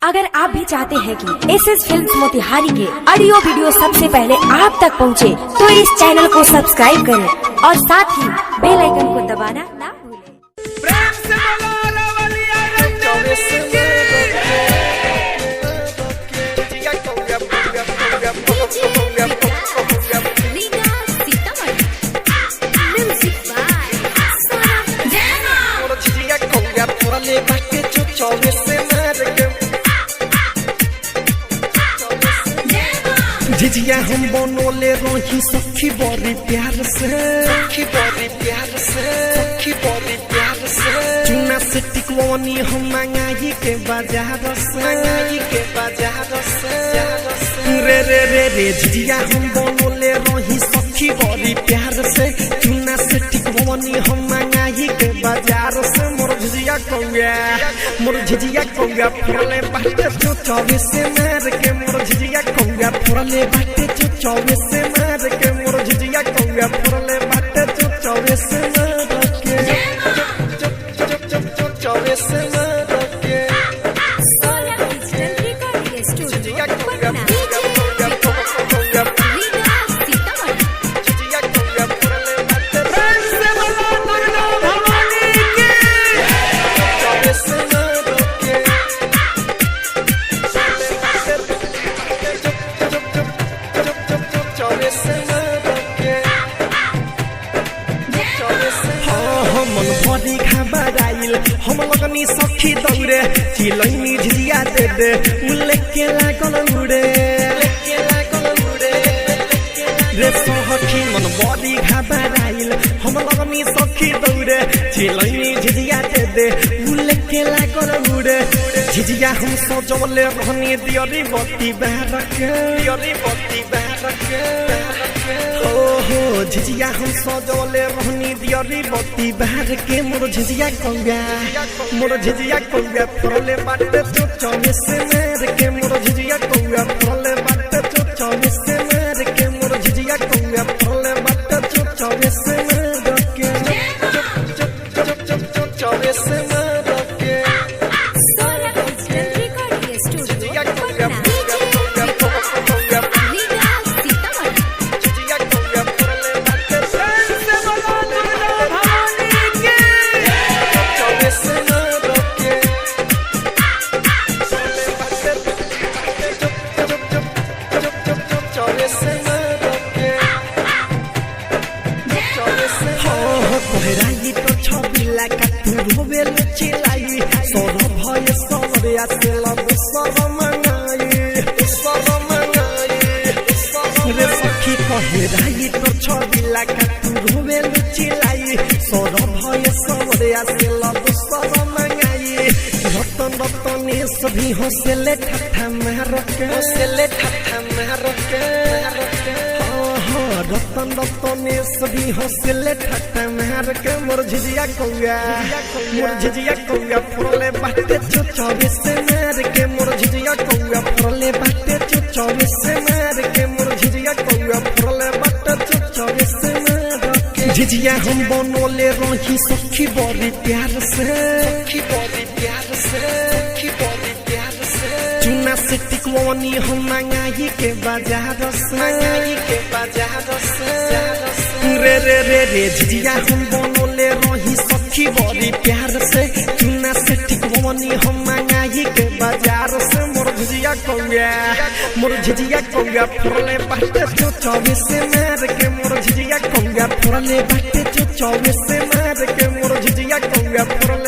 अगर आप भी चाहते हैं कि एसएस फिल्म्स मोतिहारी के ऑडियो वीडियो सबसे पहले आप तक पहुंचे, तो इस चैनल को सब्सक्राइब करें और साथ ही बेल आइकन को दबाना ना भूलें। प्रेम से बोलो लवलिया झिझिया हम बनोले रही सखी बड़ी प्यार से, सखी बड़ी प्यार से, सखी बड़ी प्यार से। चूना से टिकवानी हम मंगाई के बाजार से, मंगाई के बाजार से। रे रे रे रे झिझिया हम बनोले रही सखी बड़ी प्यार से। चूना से टिकवानी हम मंगाई के बाजार से। मोर झिझिया कौया, मोर झिझिया कौया फुरले बाटे जो 24 से मार के। मोर झिझिया कौया फुरले बाटे जो 24 से मार के। मोर झिझिया कौया फुरले बाटे जो 24 से मार के। 24 से मार के। झिझिया कौया हम लगनी सखी दौड़े चिलैनी झिझिया दे दे उले के लागल उड़े रे सखी मन बड़ी घबराइल। हम लगनी सखी दौड़े चिलैनी झिझिया दे दे उले के लागल उड़े। झिझिया हम सजवले रहनी दियरी बत्ती बार के, दियरी बत्ती बार के। हो झिझिया हम सजवले रहनी दियरी बत्ती बार के। मोर झिझिया कौया, मोर झिझिया कौया फुरले बाटे जो 24 से मार के। मोर झिझिया कौया फुरले बाटे जो 24 से मार के। मोर झिझिया कौया फुरले बाटे जो 24 से मार के। 24 से मार के। झिझिया कौया कोहराई तो छबिला का तू रोवे लचिलाई। सोर भय सवरे आसे लब सब मंगाई, सब मंगाई। रे सखी कोहराई तो छबिला का तू रोवे लचिलाई। सोर भय सवरे आसे लब सब मंगाई। रतन रतने सभी हंसले ठट्ठा मार के, हंसले ठट्ठा मार के। रतन रतने सभी हंसले ठट्ठा मार के। मोर झिझिया कौया, मोर झिझिया कौया फुरले बाटे जो 24 से मार के। मोर झिझिया कौया फुरले बाटे जो 24 से मार के। मोर झिझिया कौया फुरले बाटे जो 24 से मार के। झिझिया हम बनोले रही सखी बड़ी प्यार से, सखी बड़ी प्यार से, सखी बड़ी प्यार से। चूना से टिकवानी हम मंगाई के बाजार से, मंगाई के बाजार से। रे रे रे रे झिझिया हम बनोले रही सखी बड़ी प्यार से। चूना से टिकवानी हम मंगाई के बाजार से। मोर झिझिया कौया, मोर झिझिया कौया फुरले बाटे जो 24 से मार के। मोर झिझिया कौया फुरले बाटे जो 24 से मार के। मोर झिझिया कौया फुरले